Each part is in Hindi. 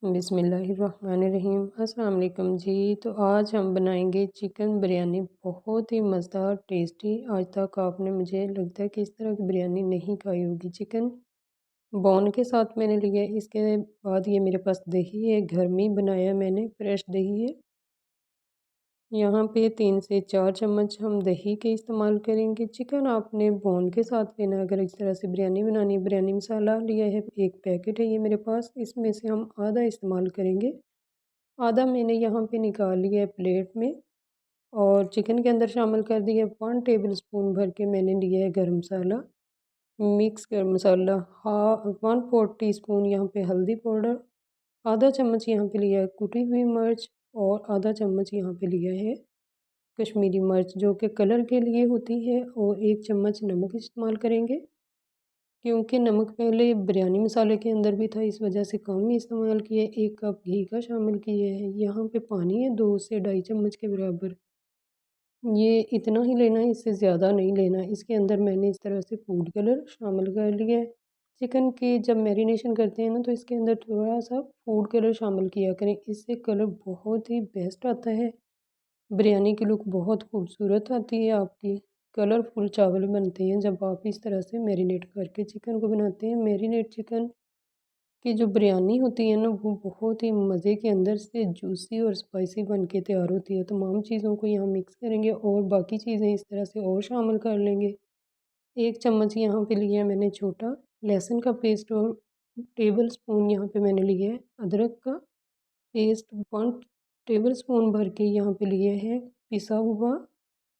बिस्मिल्लाहिर्रहमानिर्रहीम। अस्सलाम वालेकुम जी। तो आज हम बनाएंगे चिकन बिरयानी, बहुत ही मज़ेदार टेस्टी। आज तक आपने, मुझे लगता है कि इस तरह की बिरयानी नहीं खाई होगी। चिकन बोन के साथ मैंने लिया है। इसके बाद ये मेरे पास दही है, घर में ही बनाया मैंने, फ्रेश दही है। यहाँ पे 3 से 4 चम्मच हम दही के इस्तेमाल करेंगे। चिकन आपने बोन के साथ लेना है अगर इस तरह से बिरयानी बनानी है। बिरयानी मसाला लिया है, एक पैकेट है ये मेरे पास। इसमें से हम आधा इस्तेमाल करेंगे। आधा मैंने यहाँ पे निकाल लिया है प्लेट में, और चिकन के अंदर शामिल कर दिया 1 टेबल स्पून भर के मैंने लिया है गरम मसाला, मिक्स गरम मसाला। 1/4 टीस्पून यहाँ पे हल्दी पाउडर, आधा चम्मच यहाँ पे लिया है कुटी हुई मिर्च, और आधा चम्मच यहाँ पे लिया है कश्मीरी मिर्च जो कि कलर के लिए होती है, और 1 चम्मच नमक इस्तेमाल करेंगे। क्योंकि नमक पहले बिरयानी मसाले के अंदर भी था, इस वजह से कम ही इस्तेमाल किया है। 1 कप घी का शामिल किया है। यहाँ पे पानी है 2 से ढाई चम्मच के बराबर। ये इतना ही लेना है, इससे ज़्यादा नहीं लेना। इसके अंदर मैंने इस तरह से फूड कलर शामिल कर लिया है। चिकन की जब मैरिनेशन करते हैं ना, तो इसके अंदर थोड़ा सा फूड कलर शामिल किया करें, इससे कलर बहुत ही बेस्ट आता है। बिरयानी की लुक बहुत खूबसूरत आती है आपकी। कलरफुल चावल बनते हैं जब आप इस तरह से मैरिनेट करके चिकन को बनाते हैं। मैरिनेट चिकन की जो बिरयानी होती है ना, वो बहुत ही मज़े के अंदर से जूसी और स्पाइसी बन के तैयार होती है। तमाम चीज़ों को यहाँ मिक्स करेंगे और बाकी चीज़ें इस तरह से और शामिल कर लेंगे। 1 चम्मच यहाँ पे लिया है मैंने छोटा लहसुन का पेस्ट, और टेबल स्पून यहाँ पे मैंने लिया है अदरक का पेस्ट। 1 टेबल स्पून भर के यहाँ पे लिया है पिसा हुआ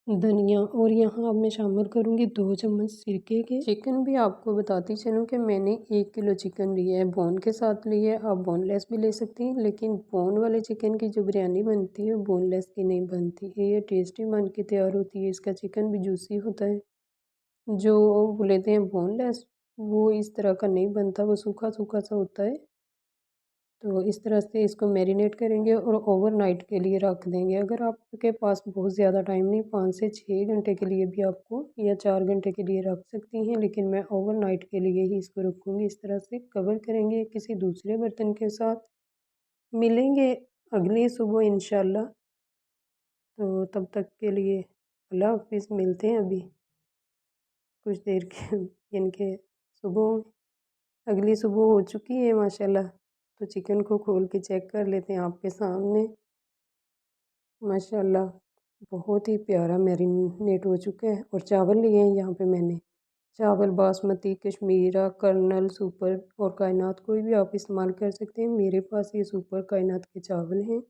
धनिया, और यहाँ अब मैं शामिल करूँगी 2 चम्मच सिरके के। चिकन भी आपको बताती चलूँ कि मैंने 1 किलो चिकन लिया है, बोन के साथ लिया है। आप बोनलेस भी ले सकती हैं, लेकिन बोन वाले चिकन की जो बिरयानी बनती है बोनलेस की नहीं बनती। ये टेस्टी बन के तैयार होती है। इसका चिकन भी जूसी होता है। जो वो लेते हैं बोनलेस, वो इस तरह का नहीं बनता, वो सूखा सूखा सा होता है। तो इस तरह से इसको मैरिनेट करेंगे और ओवरनाइट के लिए रख देंगे। अगर आपके पास बहुत ज़्यादा टाइम नहीं, 5 से 6 घंटे के लिए भी आपको, या 4 घंटे के लिए रख सकती हैं, लेकिन मैं ओवरनाइट के लिए ही इसको रखूँगी। इस तरह से कवर करेंगे किसी दूसरे बर्तन के साथ। मिलेंगे अगली सुबह इंशाल्लाह। तो तब तक के लिए अल्लाह हाफिज़। मिलते हैं अभी कुछ देर के यानी कि सुबह, अगली सुबह हो चुकी है माशाल्लाह। तो चिकन को खोल के चेक कर लेते हैं आपके सामने। माशाल्लाह बहुत ही प्यारा मैरिनेट हो चुका है। और चावल लिए हैं यहाँ पे मैंने, चावल बासमती, कश्मीरा, कर्नल, सुपर और कायनात, कोई भी आप इस्तेमाल कर सकते हैं। मेरे पास ये सुपर कायनात के चावल हैं।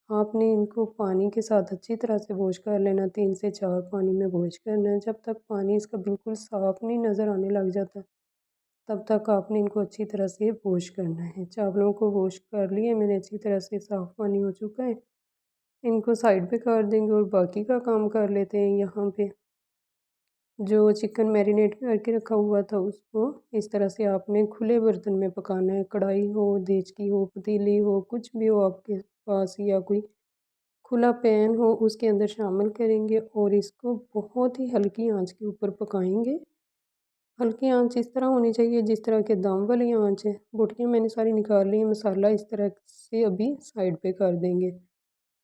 आपने इनको पानी के साथ अच्छी तरह से वॉश कर लेना, 3 से 4 पानी में वॉश करना है। जब तक पानी इसका बिल्कुल साफ़ नहीं नज़र आने लग जाता, तब तक आपने इनको अच्छी तरह से वॉश करना है। चावलों को वॉश कर लिए मैंने अच्छी तरह से, साफ़ पानी हो चुका है। इनको साइड पे कर देंगे और बाकी का काम कर लेते हैं। यहाँ पे जो चिकन मैरिनेट करके रखा हुआ था, उसको इस तरह से आपने खुले बर्तन में पकाना है। कढ़ाई हो, देचकी हो, पतीली हो, कुछ भी हो आपके पास, या कोई खुला पैन हो, उसके अंदर शामिल करेंगे और इसको बहुत ही हल्की आंच के ऊपर पकाएंगे। हल्की आंच इस तरह होनी चाहिए जिस तरह के दम वाली आंच है। बोटियाँ मैंने सारी निकाल ली हैं। मसाला इस तरह से अभी साइड पे कर देंगे।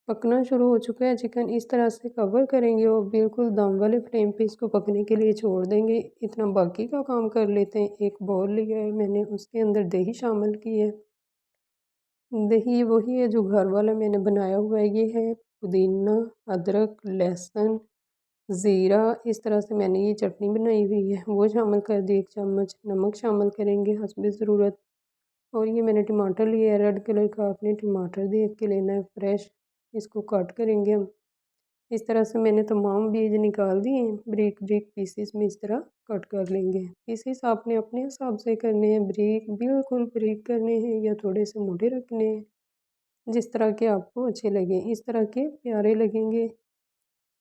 पकना शुरू हो चुका है चिकन, इस तरह से कवर करेंगे और बिल्कुल दम वाले फ्लेम पे इसको पकने के लिए छोड़ देंगे। इतना बाकी का काम कर लेते हैं। एक बाउल लिया है मैंने, उसके अंदर दही शामिल की है। दही वही है जो घर वाला मैंने बनाया हुआ है। ये है पुदीना, अदरक, लहसुन, ज़ीरा, इस तरह से मैंने ये चटनी बनाई हुई है, वो शामिल कर दी। 1 चम्मच नमक शामिल करेंगे हस्बे ज़रूरत। और ये मैंने टमाटर लिया है रेड कलर का, आपने टमाटर देख के लेना है फ्रेश। इसको कट करेंगे हम। इस तरह से मैंने तमाम बीज निकाल दिए हैं। ब्रीक ब्रीक पीसेस में इस तरह कट कर लेंगे। पीसेस आपने अपने हिसाब से करने हैं, ब्रीक बिल्कुल ब्रीक करने हैं या थोड़े से मोटे रखने हैं, जिस तरह के आपको अच्छे लगें। इस तरह के प्यारे लगेंगे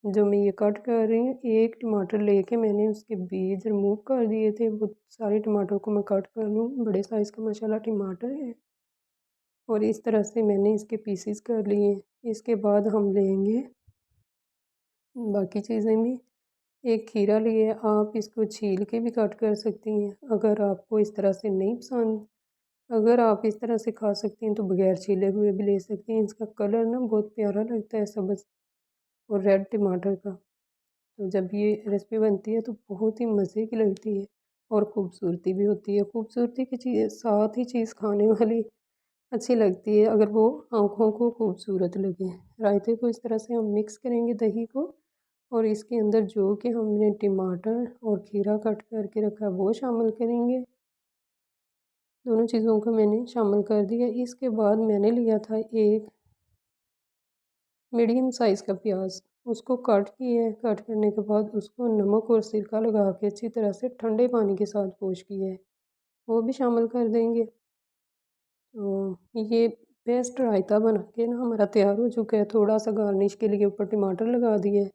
जो मैं ये कट कर रही हूँ। एक टमाटर लेके मैंने उसके बीज रिमूव कर दिए थे। वो सारे टमाटर को मैं कट कर लूँ। बड़े साइज़ का माशाल्लाह टमाटर है, और इस तरह से मैंने इसके पीसेस कर लिए। इसके बाद हम लेंगे बाकी चीज़ें भी। एक खीरा लिए, आप इसको छील के भी कट कर सकती हैं। अगर आपको इस तरह से नहीं पसंद अगर आप इस तरह से खा सकती हैं तो बगैर छीले हुए भी ले सकती हैं। इसका कलर ना बहुत प्यारा लगता है, सब्ज़ और रेड टमाटर का। तो जब ये रेसिपी बनती है तो बहुत ही मज़े की लगती है और खूबसूरती भी होती है। खूबसूरती की चीज़ साथ ही चीज़ खाने वाली अच्छी लगती है अगर वो आँखों को खूबसूरत लगे। रायते को इस तरह से हम मिक्स करेंगे दही को, और इसके अंदर जो कि हमने टमाटर और खीरा कट करके रखा है वो शामिल करेंगे। दोनों चीज़ों को मैंने शामिल कर दिया। इसके बाद मैंने लिया था एक मीडियम साइज़ का प्याज, उसको कट किया है। कट करने के बाद उसको नमक और सिरका लगा के अच्छी तरह से ठंडे पानी के साथ वॉश किया है, वो भी शामिल कर देंगे। तो ये पेस्ट रायता बना के ना हमारा तैयार हो चुका है। थोड़ा सा गार्निश के लिए ऊपर टमाटर लगा दिए।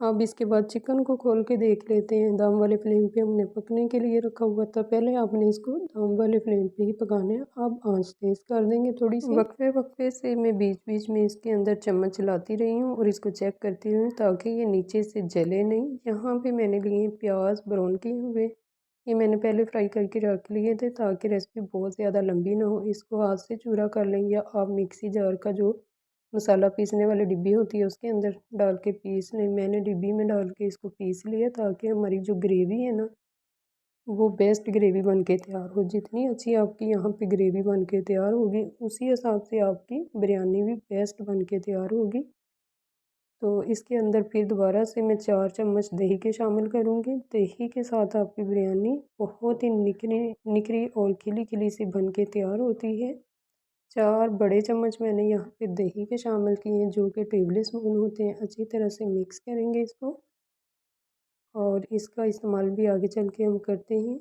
अब इसके बाद चिकन को खोल के देख लेते हैं। दम वाले फ्लेम पे हमने पकने के लिए रखा हुआ था। पहले आपने इसको दम वाले फ्लेम पे ही पकाना है। अब आंच तेज़ कर देंगे थोड़ी सी। वक्फे वक्फे से मैं बीच बीच में इसके अंदर चम्मच चलाती रही हूँ और इसको चेक करती रही ताकि ये नीचे से जले नहीं। यहाँ पे मैंने लिए प्याज ब्राउन किए हुए, ये मैंने पहले फ्राई करके रख लिए थे ताकि रेसिपी बहुत ज़्यादा लंबी ना हो। इसको हाथ से चूरा कर लें या आप मिक्सी जार का जो मसाला पीसने वाली डिब्बी होती है उसके अंदर डाल के पीस लें। मैंने डिब्बी में डाल के इसको पीस लिया ताकि हमारी जो ग्रेवी है ना वो बेस्ट ग्रेवी बन के तैयार हो। जितनी अच्छी आपकी यहाँ पे ग्रेवी बन के तैयार होगी उसी हिसाब से आपकी बिरयानी भी बेस्ट बन के तैयार होगी। तो इसके अंदर फिर दोबारा से मैं 4 चम्मच दही के शामिल करूँगी। दही के साथ आपकी बिरयानी बहुत ही निखरी निखरी और खिली खिली सी बन के तैयार होती है। 4 बड़े चम्मच मैंने यहाँ पे दही के शामिल किए हैं जो कि टेबल स्पून होते हैं। अच्छी तरह से मिक्स करेंगे इसको, और इसका इस्तेमाल भी आगे चल के हम करते हैं।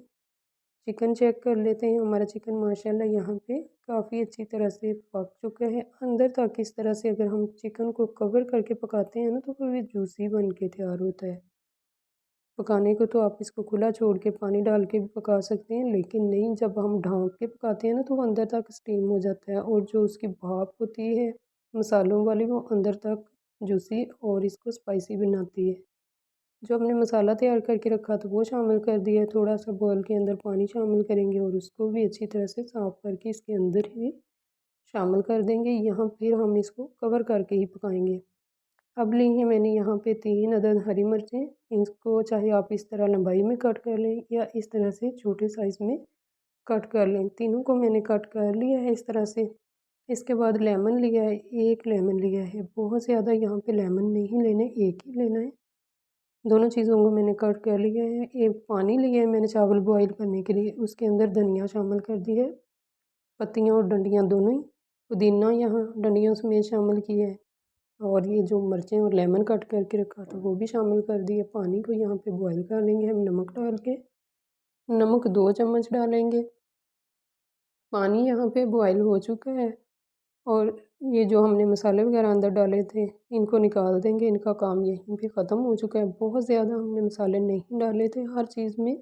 चिकन चेक कर लेते हैं। हमारा चिकन माशाल्लाह यहाँ पे काफ़ी अच्छी तरह से पक चुका है अंदर तक। इस तरह से अगर हम चिकन को कवर करके पकाते हैं ना तो फिर ये जूसी बन के तैयार होता है। पकाने को तो आप इसको खुला छोड़ के पानी डाल के भी पका सकते हैं, लेकिन नहीं, जब हम ढाँप के पकाते हैं ना तो वो अंदर तक स्टीम हो जाता है और जो उसकी भाप होती है मसालों वाली वो अंदर तक जूसी और इसको स्पाइसी बनाती है। जो हमने मसाला तैयार करके रखा था वो शामिल कर दिया है। थोड़ा सा बॉल के अंदर पानी शामिल करेंगे और उसको भी अच्छी तरह से साफ़ करके इसके अंदर ही शामिल कर देंगे। यहाँ फिर हम इसको कवर करके ही पकाएंगे। अब ली हैं मैंने यहाँ पे 3 अदद हरी मिर्चें। इनको चाहे आप इस तरह लंबाई में कट कर लें या इस तरह से छोटे साइज़ में कट कर लें। तीनों को मैंने कट कर लिया है इस तरह से। इसके बाद लेमन लिया है, 1 लेमन लिया है। बहुत ज़्यादा यहाँ पे लेमन नहीं लेने, 1 ही लेना है। दोनों चीज़ों को मैंने कट कर लिया है। एक पानी लिया है मैंने चावल बॉईल करने के लिए, उसके अंदर धनिया शामिल कर दी है, पत्तियाँ और डंडियाँ दोनों ही। पुदीना यहाँ डंडियों समेत शामिल किया है, और ये जो मिर्चें और लेमन कट करके रखा था वो भी शामिल कर दिए। पानी को यहाँ पे बॉईल कर लेंगे हम नमक डाल के। नमक 2 चम्मच डालेंगे। पानी यहाँ पे बॉईल हो चुका है, और ये जो हमने मसाले वगैरह अंदर डाले थे इनको निकाल देंगे। इनका काम यहीं पे ख़त्म हो चुका है। बहुत ज़्यादा हमने मसाले नहीं डाले थे। हर चीज़ में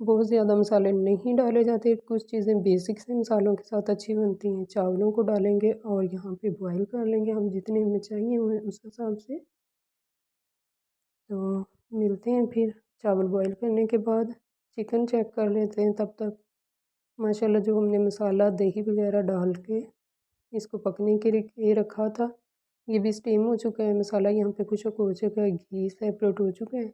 बहुत ज़्यादा मसाले नहीं डाले जाते। कुछ चीज़ें बेसिक से मसालों के साथ अच्छी बनती हैं। चावलों को डालेंगे और यहाँ पे बॉईल कर लेंगे हम जितने हमें चाहिए हुए उस हिसाब से। तो मिलते हैं फिर चावल बॉईल करने के बाद। चिकन चेक कर लेते हैं तब तक। माशाल्लाह जो हमने मसाला दही वगैरह डाल के इसको पकने के लिए रखा था ये भी स्टीम हो चुका है। मसाला यहाँ पे खुश्क हो चुका है, घी सेपरेट हो चुका है।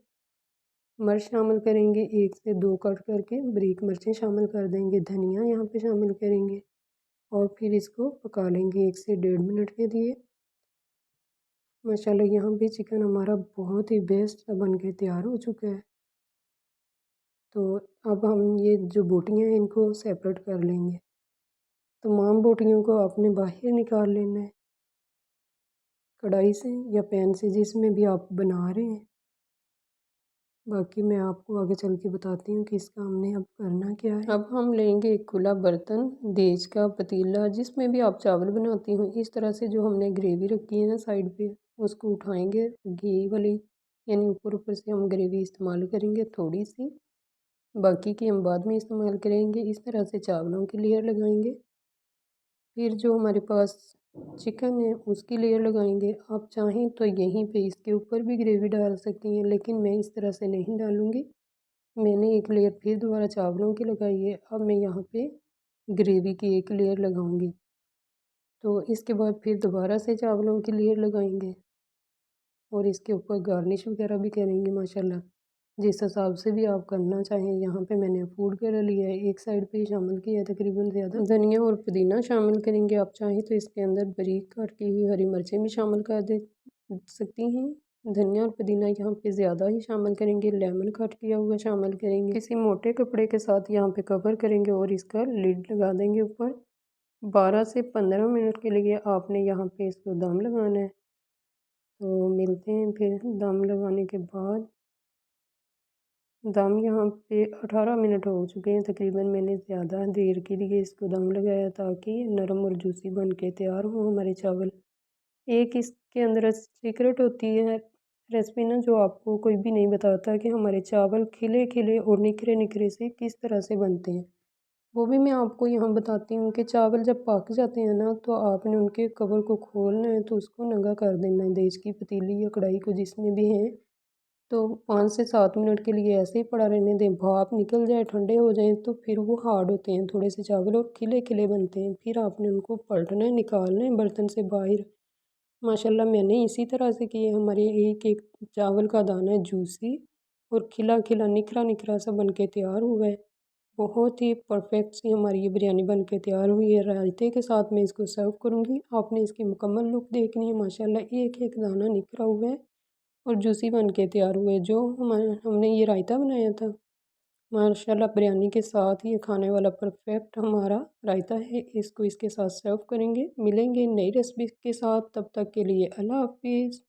मिर्च शामिल करेंगे 1 से 2 कट करके, बारीक मिर्चें शामिल कर देंगे, धनिया यहाँ पे शामिल करेंगे और फिर इसको पका लेंगे 1 से 1.5 मिनट के लिए। माशाल्लाह यहाँ पे चिकन हमारा बहुत ही बेस्ट बन के तैयार हो चुका है। तो अब हम ये जो बोटियाँ हैं इनको सेपरेट कर लेंगे। तमाम बोटियों को आपने बाहर निकाल लेना है कढ़ाई से या पैन से, जिसमें भी आप बना रहे हैं। बाकी मैं आपको आगे चल के बताती हूँ कि इसका हमने अब करना क्या है। अब हम लेंगे एक खुला बर्तन, देज का पतीला, जिसमें भी आप चावल बनाती हो। इस तरह से जो हमने ग्रेवी रखी है ना साइड पे, उसको उठाएंगे। घी वाली यानी ऊपर ऊपर से हम ग्रेवी इस्तेमाल करेंगे थोड़ी सी, बाकी की हम बाद में इस्तेमाल करेंगे। इस तरह से चावलों की लेयर लगाएंगे। फिर जो हमारे पास चिकन है उसकी लेयर लगाएंगे। आप चाहें तो यहीं पे इसके ऊपर भी ग्रेवी डाल सकती हैं, लेकिन मैं इस तरह से नहीं डालूँगी। मैंने एक लेयर फिर दोबारा चावलों की लगाई है। अब मैं यहाँ पे ग्रेवी की एक लेयर लगाऊंगी। तो इसके बाद फिर दोबारा से चावलों की लेयर लगाएंगे और इसके ऊपर गार्निश वगैरह भी करेंगे माशाल्लाह, जिस हिसाब से भी आप करना चाहें। यहाँ पे मैंने फूड कलर लिया है, एक साइड पे शामिल किया है तकरीबन ज़्यादा। धनिया और पुदीना शामिल करेंगे, आप चाहें तो इसके अंदर बारीक काटी हुई हरी मिर्चें भी शामिल कर दे सकती हैं। धनिया और पुदीना यहाँ पे ज़्यादा ही शामिल करेंगे। लेमन कट किया हुआ शामिल करेंगे। किसी मोटे कपड़े के साथ यहाँ पे कवर करेंगे और इसका लिड लगा देंगे ऊपर। 12 से 15 मिनट के लिए आपने यहाँ पे इसको दम लगाना है। तो मिलते हैं फिर दम लगाने के बाद। दम यहाँ पे 18 मिनट हो चुके हैं तकरीबन। मैंने ज़्यादा देर के लिए इसको दम लगाया ताकि नरम और जूसी बन के तैयार हो हमारे चावल। एक इसके अंदर सीक्रेट होती है रेसिपी ना, जो आपको कोई भी नहीं बताता कि हमारे चावल खिले खिले और निखरे निखरे से किस तरह से बनते हैं। वो भी मैं आपको यहाँ बताती हूँ कि चावल जब पक जाते हैं ना, तो आपने उनके कवर को खोलना है, तो उसको नंगा कर देना है देश की पतीली या कढ़ाई को जिसमें भी है। तो 5 से 7 मिनट के लिए ऐसे ही पड़ा रहने दें। भाप निकल जाए, ठंडे हो जाएं, तो फिर वो हार्ड होते हैं थोड़े से चावल और खिले खिले बनते हैं। फिर आपने उनको पलटना है, निकालना है बर्तन से बाहर। माशाल्लाह मैंने इसी तरह से किए। हमारे एक एक चावल का दाना है जूसी और खिला खिला निखरा निखरा सा बन के तैयार हुआ है। बहुत ही परफेक्ट सी हमारी ये बिरयानी बन के तैयार हुई है। रायते के साथ मैं इसको सर्व करूँगी। आपने इसकी मुकम्मल लुक देखनी है। माशाल्लाह एक एक दाना निखरा हुआ है और जूसी बन के तैयार हुए। जो हमने ये रायता बनाया था, माशाल्लाह बिरयानी के साथ ये खाने वाला परफेक्ट हमारा रायता है। इसको इसके साथ सर्व करेंगे। मिलेंगे नई रेसिपी के साथ, तब तक के लिए अल्लाह हाफिज़।